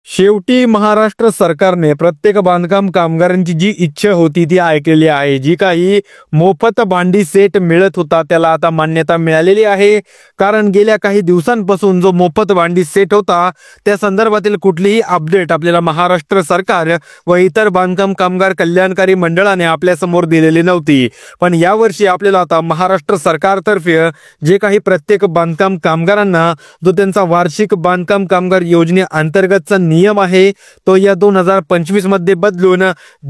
शेवटी महाराष्ट्र सरकारने प्रत्येक बांधकाम कामगारांची जी इच्छा होती ती ऐकलेली आहे। जी काही मोफत भांडी सेट मिळत होता त्याला आता मान्यता मिळालेली आहे। कारण गेल्या काही दिवसांपासून जो मोफत भांडी सेट होता त्या संदर्भातील कुठलीही अपडेट आपल्याला महाराष्ट्र सरकार व इतर बांधकाम कामगार कल्याणकारी मंडळाने आपल्या समोर दिलेली नव्हती। पण यावर्षी आपल्याला आता महाराष्ट्र सरकारतर्फे जे काही प्रत्येक बांधकाम कामगारांना जो त्यांचा वार्षिक बांधकाम कामगार योजनेअंतर्गतचा नियम आहे तो या 2025 मध्ये बदलून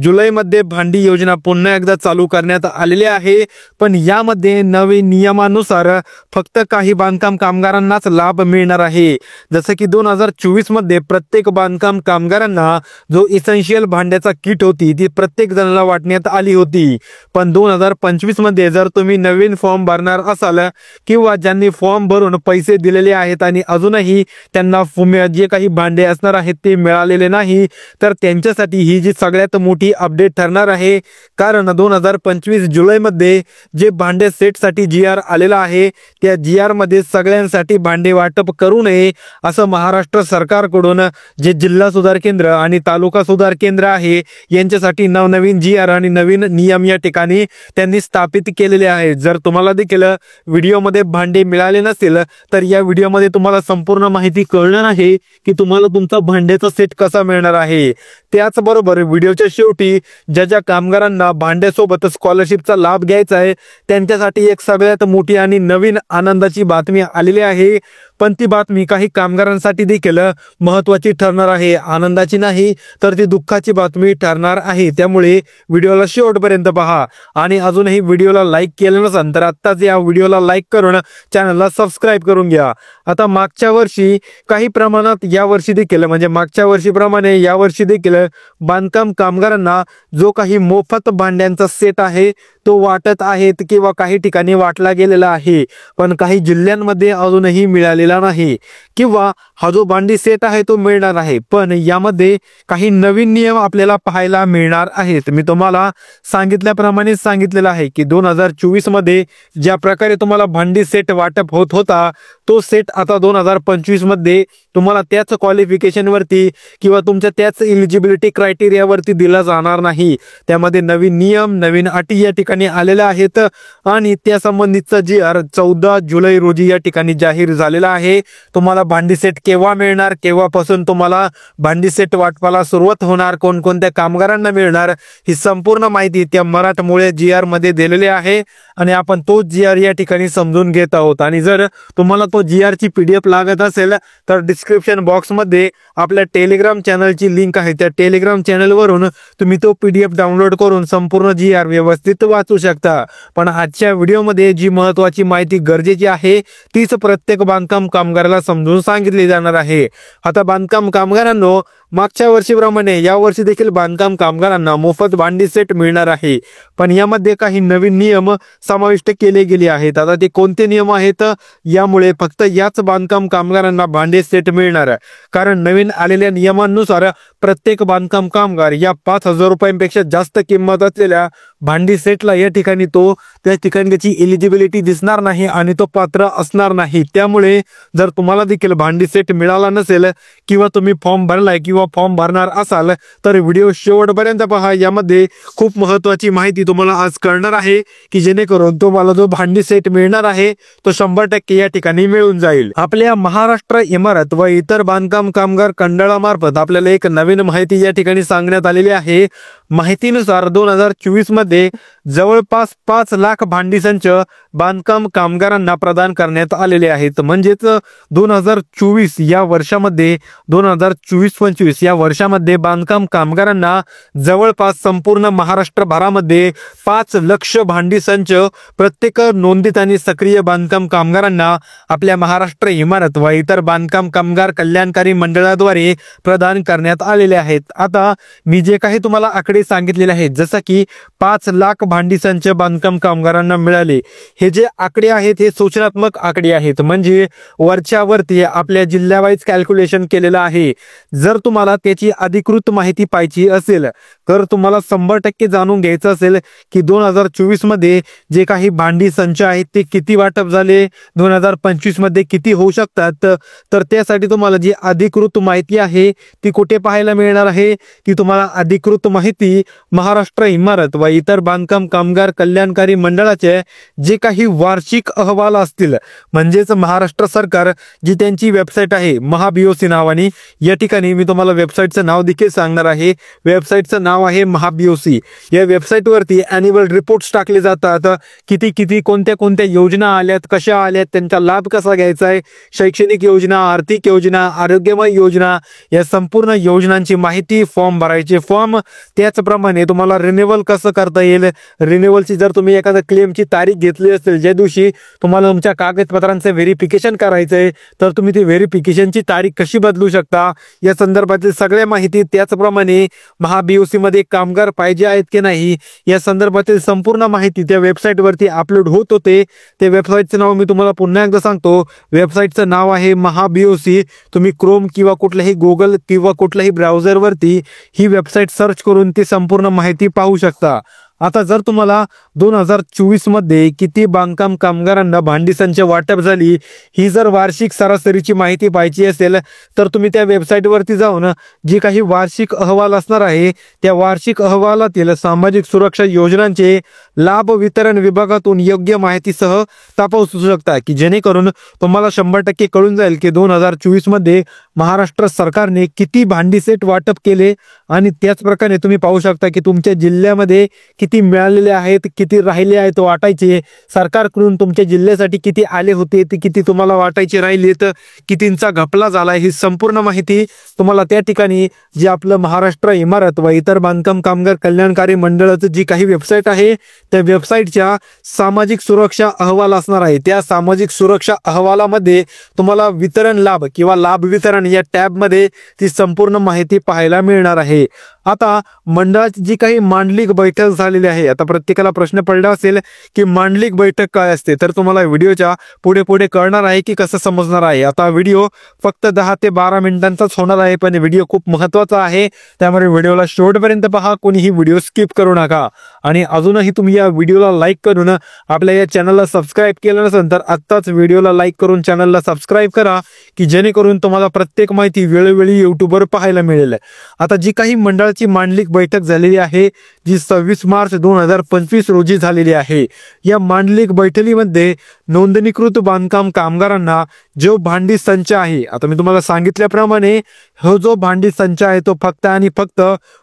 जुलैमध्ये भांडी योजना पुन्हा एकदा चालू करण्यात आलेली आहे। पण यामध्ये नवीन नियमानुसार फक्त काही बांधकाम कामगारांनाच लाभ मिळणार आहे। जसे की 2024 मध्ये प्रत्येक बांधकाम कामगारांना जो इसेन्शियल भांड्याचा किट होती ती प्रत्येक जणाला वाटण्यात आली होती। पण 2025 मध्ये जर तुम्ही नवीन फॉर्म भरणार असाल किंवा ज्यांनी फॉर्म भरून पैसे दिलेले आहेत आणि अजूनही त्यांना जे काही भांडे असणार आहेत ते मिळालेले नाही तर त्यांच्यासाठी ही जी सगळ्यात मोठी अपडेट ठरणार आहे। कारण 2025 जुलैमध्ये जे भांडे सेटसाठी GR आलेला आहे त्या GR मध्ये सगळ्यांसाठी भांडे वाटप करू नये असं महाराष्ट्र सरकारकडून जे जिल्हा सुधार केंद्र आणि तालुका सुधार केंद्र आहे यांच्यासाठी नवनवीन GR आणि नवीन नियम या ठिकाणी त्यांनी स्थापित केलेले आहे। जर तुम्हाला देखील व्हिडिओमध्ये भांडे मिळाले नसेल तर या व्हिडिओमध्ये तुम्हाला संपूर्ण माहिती कळणार आहे की तुम्हाला तुमचा भांड्याचा सेट कसा मिळणार आहे। त्याचबरोबर व्हिडिओच्या शेवटी ज्या कामगारांना भांड्यासोबत स्कॉलरशिपचा लाभ घ्यायचा आहे त्यांच्यासाठी एक सगळ्यात मोठी आणि नवीन आनंदाची बातमी आलेली आहे। पण ती बातमी काही कामगारांसाठी देखील महत्त्वाची ठरणार आहे, आनंदाची नाही तर ती दुःखाची बातमी ठरणार आहे। त्यामुळे व्हिडिओला शेवटपर्यंत पहा आणि अजूनही व्हिडिओला लाईक केलं नसेल तर आत्ताच या व्हिडिओला लाईक करून चॅनलला सबस्क्राईब करून घ्या। आता मागच्या वर्षी काही प्रमाणात या वर्षी देखील म्हणजे मागच्या वर्षीप्रमाणे या वर्षी देखील बांधकाम कामगारांना जो काही मोफत भांड्यांचा सेट आहे तो वाटत आहेत किंवा काही ठिकाणी वाटला गेलेला आहे पण काही जिल्ह्यांमध्ये अजूनही मिळालेला नाही किंवा हा जो भांडी सेट आहे तो मिळणार आहे। पण यामध्ये काही नवीन नियम आपल्याला पाहायला मिळणार आहेत। मी तुम्हाला सांगितल्याप्रमाणे सांगितलेलं आहे की 2024 मध्ये ज्या प्रकारे तुम्हाला भांडी सेट वाटप होत होता तो सेट आता 2025 मध्ये तुम्हाला त्याच क्वालिफिकेशन वरती किंवा तुमच्या त्याच एलिजिबिलिटी क्रायटेरिया वरती दिला जाणार नाही। त्यामध्ये नवीन नियम नवीन अटी या ठिकाणी आलेल्या आहेत आणि त्या संबंधीचा GR 14 जुलै रोजी या ठिकाणी जाहीर झालेला आहे। तुम्हाला भांडी सेट केव्हा मिळणार, केव्हापासून तुम्हाला भांडी सेट वाटपाला सुरुवात होणार, कोणकोणत्या कामगारांना मिळणार ही संपूर्ण माहिती त्या मराठमोळ्या GR मध्ये दिलेली आहे आणि आपण तो GR या ठिकाणी समजून घेत आहोत। आणि जर तुम्हाला तो GR ची PDF लागत असेल तर डिस्क्रिप्शन बॉक्स मध्ये आपल्या टेलिग्राम चॅनलची लिंक आहे, त्या टेलिग्राम चॅनल वरून तुम्ही तो PDF डाउनलोड करून संपूर्ण GR व्यवस्थित वाचू शकता। पण आजच्या व्हिडिओमध्ये जी महत्त्वाची माहिती गरजेची आहे तीच प्रत्येक बांधकाम कामगाराला समजून सांगितली जाणार आहे। आता बांधकाम कामगारांनो मागच्या वर्षीप्रमाणे या वर्षी देखील बांधकाम कामगारांना मोफत भांडी सेट मिळणार आहे पण यामध्ये काही नवीन नियम समाविष्ट केले गेले आहेत। आता ते कोणते नियम आहेत यामुळे फक्त याच बांधकाम कामगारांना भांडी सेट मिळणार कारण नवीन आलेल्या नियमांनुसार प्रत्येक बांधकाम कामगार या 5,000 रुपयांपेक्षा जास्त किंमत असलेल्या भांडी सेटला या ठिकाणी त्या ठिकाणी त्याची एलिजिबिलिटी दिसणार नाही आणि तो पात्र असणार नाही। त्यामुळे जर तुम्हाला देखील भांडी सेट मिळाला नसेल किंवा तुम्ही फॉर्म भरलाय किंवा फॉर्म भरणार असाल तर व्हिडिओ शेवटपर्यंत पहा। यामध्ये खूप महत्त्वाची माहिती तुम्हाला आज कळणार आहे की जेणेकरून तुम्हाला जो भांडी सेट मिळणार आहे तो 100% या ठिकाणी मिळून जाईल। आपल्या महाराष्ट्र इमारत व इतर बांधकाम कामगार मंडळामार्फत आपल्याला एक नवीन माहिती या ठिकाणी सांगण्यात आलेली आहे। माहितीनुसार 2024 मध्ये जवळपास 5 लाख भांडी संच बांधकाम कामगारांना प्रदान करण्यात आलेले आहेत। म्हणजेच 2024 या वर्षामध्ये 2024-25 या वर्षामध्ये बांधकाम कामगारांना जवळपास संपूर्ण महाराष्ट्रभरामध्ये 5 लाख भांडी संच प्रत्येक नोंदित आणि सक्रिय बांधकाम कामगारांना आपल्या महाराष्ट्र इमारत व इतर बांधकाम कामगार कल्याणकारी मंडळाद्वारे प्रदान करण्यात आलेले आहेत। आता मी जे काही तुम्हाला सांगितलेले आहेत जसं की 5 लाख भांडी संच बांधकाम कामगारांना मिळाले, हे जे आकडे आहेत हे सूचनात्मक आकडे आहेत, म्हणजे वरच्या वरती आपल्या जिल्ह्यावाईज कॅल्क्युलेशन केलेलं आहे. जर तुम्हाला त्याची अधिकृत माहिती पाहिजे असेल तर तुम्हाला 100% जाणून घ्यायचं असेल की 2024 मध्ये जे काही भांडी संच आहेत ते किती वाटप झाले, 2025 मध्ये किती होऊ शकतात, तर त्यासाठी तुम्हाला जी अधिकृत माहिती आहे ती कुठे पाहायला मिळणार आहे? ती तुम्हाला अधिकृत माहिती महाराष्ट्र इमारत व इतर बांधकाम कामगार कल्याणकारी मंडळाचे जे काही वार्षिक अहवाल असतील, म्हणजेच महाराष्ट्र सरकार जी त्यांची वेबसाईट आहे महाबीओसी नावाने, या ठिकाणी मी तुम्हाला वेबसाईटचं नाव देखील सांगणार आहे. वेबसाईटचं नाव आहे महाबीओसी. या वेबसाईटवरती ॲन्युअल रिपोर्ट्स टाकले जातात. किती किती कोणत्या कोणत्या योजना आल्यात, कशा आल्यात, त्यांचा लाभ कसा घ्यायचा आहे, शैक्षणिक योजना, आर्थिक योजना, आरोग्यमय योजना, या संपूर्ण योजनांची माहिती, फॉर्म भरायचे फॉर्म, त्याचप्रमाणे तुम्हाला रिन्युअल कसं करता येईल. रिन्युअलची जर तुम्ही एखाद्या क्लेमची तारीख घेतली असेल, ज्या दिवशी तुम्हाला तुमच्या कागदपत्रांचं व्हेरिफिकेशन करायचंय, तर तुम्ही ती व्हेरिफिकेशनची तारीख कशी बदलू शकता, या संदर्भातील सगळ्या माहिती, त्याचप्रमाणे महाबीओसी मध्ये कामगार पाहिजे आहेत की नाही या संदर्भातील संपूर्ण माहिती त्या वेबसाईटवरती अपलोड होत होते. त्या वेबसाईटचं नाव मी तुम्हाला पुन्हा एकदा सांगतो. वेबसाईटचं नाव आहे महाबीओसी. तुम्ही क्रोम किंवा कुठल्याही गुगल किंवा कुठल्याही ब्राउझरवरती ही वेबसाईट सर्च करून ती संपूर्ण माहिती पाहू शकता. आता जर तुम्हाला 2024 मध्ये किती बांधकाम कामगारांना भांडी संच वाटप झाली ही जर वार्षिक सरासरीची माहिती पाहिजे असेल तर तुम्ही त्या वेबसाईटवरती जाऊन जी काही वार्षिक अहवाल असणार आहे त्या वार्षिक अहवालातील सामाजिक सुरक्षा योजनांचे लाभ वितरण विभागातून योग्य माहितीसह तपासू शकता, की जेणेकरून तुम्हाला 100% कळून जाईल की 2024 मध्ये महाराष्ट्र सरकारने किती भांडी सेट वाटप केले. आणि त्याचप्रकारे तुम्ही पाहू शकता की तुमच्या जिल्ह्यामध्ये किती मिळालेले आहेत, किती राहिले आहेत वाटायचे, सरकारकडून तुमच्या जिल्ह्यासाठी किती आले होते, ते किती तुम्हाला वाटायचे राहिलेत, कितींचा घपला झाला, ही संपूर्ण माहिती तुम्हाला त्या ठिकाणी जे आपलं महाराष्ट्र इमारत व इतर बांधकाम कामगार कल्याणकारी मंडळाचं जी काही वेबसाईट आहे त्या वेबसाईटच्या सामाजिक सुरक्षा अहवाल असणार आहे. त्या सामाजिक सुरक्षा अहवालामध्ये तुम्हाला वितरण लाभ किंवा लाभ वितरण या टॅबमध्ये ती संपूर्ण माहिती पाहायला मिळणार आहे. आता मंडळाची जी काही मांडलिक बैठक झालेली आहे, आता प्रत्येकाला प्रश्न पडला असेल की मांडलिक बैठक काय असते, तर तुम्हाला व्हिडिओच्या पुढे पुढे कळणार आहे की कसं समजणार आहे. आता व्हिडिओ फक्त 10 ते 12 मिनिटांचाच होणार आहे, पण व्हिडिओ खूप महत्त्वाचा आहे, त्यामुळे व्हिडिओला शेवटपर्यंत पहा, कोणीही व्हिडिओ स्किप करू नका. आणि अजूनही तुम्ही या व्हिडिओला लाईक करून आपल्या या चॅनलला सबस्क्राईब केलं नसेल तर आत्ताच व्हिडिओला लाईक करून चॅनलला सबस्क्राईब करा, की जेणेकरून तुम्हाला प्रत्येक माहिती वेळोवेळी यूट्यूबवर पाहायला मिळेल. आता जी काही मंडळाची मांडलिक बैठक झालेली आहे जी 26 मार्च 2025 रोजी झालेली आहे, या मांडलिक बैठकीमध्ये नोंदणीकृत बांधकाम कामगारांना जो भांडी संच आहे, आता मी तुम्हाला सांगितल्याप्रमाणे हा जो भांडी संच आहे तो फक्त आणि फक्त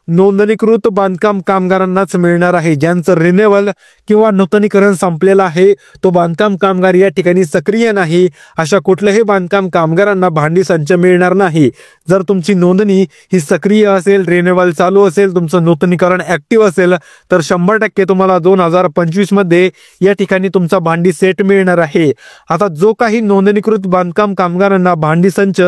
नोंदणीकृत बांधकाम कामगारांनाच मिळणार आहे. ज्यांचं रिन्युअल किंवा नूतनीकरण संपलेलं आहे, तो बांधकाम कामगार या ठिकाणी सक्रिय नाही, अशा कुठल्याही बांधकाम कामगारांना भांडी संच मिळणार नाही. जर तुमची नोंदणी ही सक्रिय असेल, रिन्युअल चालू असेल, तुमचं नूतनीकरण ऍक्टिव्ह असेल तर 100% तुम्हाला 2025 मध्ये या ठिकाणी तुमचा भांडी सेट मिळणार आहे. आता जो काही नोंदणीकृत बांधकाम कामगारांना भांडी संच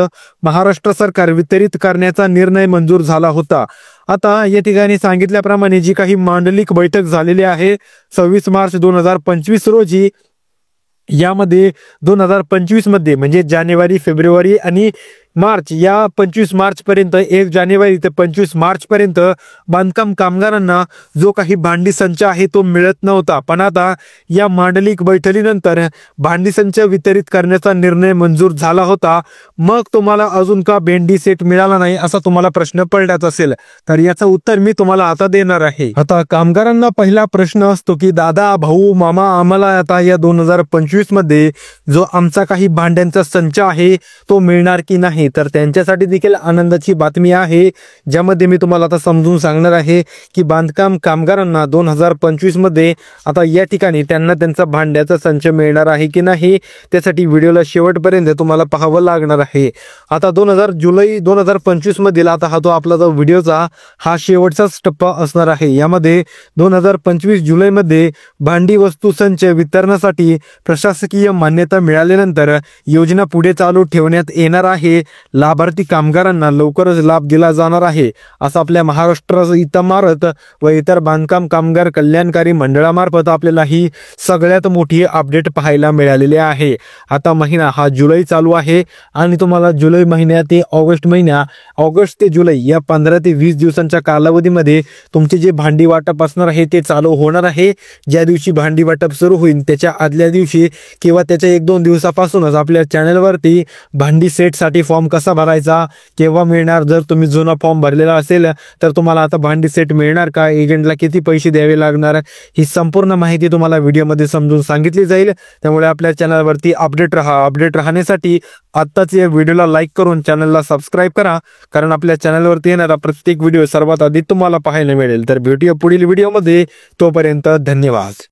महाराष्ट्र सरकार वितरित करण्याचा निर्णय मंजूर झाला होता. आता या ठिकाणी सांगितल्याप्रमाणे जी काही मांडलिक बैठक झालेली आहे 26 मार्च 2025 रोजी, यामध्ये 2025 मध्ये म्हणजे जानेवारी, फेब्रुवारी आणि मार्च या 25 मार्च पर्यंत, 1 जानेवारी ते 25 मार्च पर्यंत बांधकाम कामगारांना जो काही भांडी संच आहे तो मिळत नव्हता. पण आता या मांडलिक बैठकीनंतर भांडी संच वितरित करण्याचा निर्णय मंजूर झाला होता. मग तुम्हाला अजून का भेंडी सेट मिळाला नाही असा तुम्हाला प्रश्न पडलाच असेल, तर याचं उत्तर मी तुम्हाला आता देणार आहे. आता कामगारांना पहिला प्रश्न असतो की दादा, भाऊ, मामा, आम्हाला आता या 2025 मध्ये जो आमचा काही भांड्यांचा संच आहे तो मिळणार की नाही. तर त्यांच्यासाठी देखील आनंदाची बातमी आहे, ज्यामध्ये मी तुम्हाला आता समजून सांगणार आहे की बांधकाम कामगारांना 2025 मध्ये आता या ठिकाणी त्यांना त्यांचा भांड्याचा संच मिळणार आहे की नाही. त्यासाठी व्हिडिओला शेवटपर्यंत तुम्हाला पाहावं लागणार आहे. आता जुलै 2025 मधील आता हा तो आपला जो व्हिडिओचा हा शेवटचाच टप्पा असणार आहे. यामध्ये 2025 जुलैमध्ये भांडी वस्तू संच वितरणासाठी प्रशासकीय मान्यता मिळाल्यानंतर योजना पुढे चालू ठेवण्यात येणार आहे. लाभार्थी कामगारांना लवकरच लाभ दिला जाणार आहे, असं आपल्या महाराष्ट्र इमारत व इतर बांधकाम कामगार कल्याणकारी मंडळामार्फत आपल्याला ही सगळ्यात मोठी अपडेट पाहायला मिळालेली आहे. आता महिना हा जुलै चालू आहे आणि तुम्हाला जुलै महिन्यात ते ऑगस्ट ते जुलै या 15 ते 20 दिवसांच्या कालावधीमध्ये तुमचे जे भांडी वाटप असणार आहे ते चालू होणार आहे. ज्या दिवशी भांडी वाटप सुरू होईल त्याच्या आदल्या दिवशी किंवा त्याच्या 1-2 दिवसापासूनच आपल्या चॅनलवरती भांडी सेटसाठी फॉर्म कसा भरायचा, केव्हा मिळणार, जर तुम्ही जुना फॉर्म भरलेला असेल तर तुम्हाला आता भांडी सेट मिळणार का, एजंटला किती पैसे द्यावे लागणार, ही संपूर्ण माहिती तुम्हाला व्हिडिओमध्ये समजून सांगितली जाईल. त्यामुळे आपल्या चॅनलवरती अपडेट राहण्यासाठी आत्ताच या व्हिडिओला लाईक करून चॅनलला सबस्क्राईब करा, कारण आपल्या चॅनलवरती येणारा प्रत्येक व्हिडिओ सर्वात आधी तुम्हाला पाहायला मिळेल. तर भेटूया पुढील व्हिडिओमध्ये, तोपर्यंत धन्यवाद.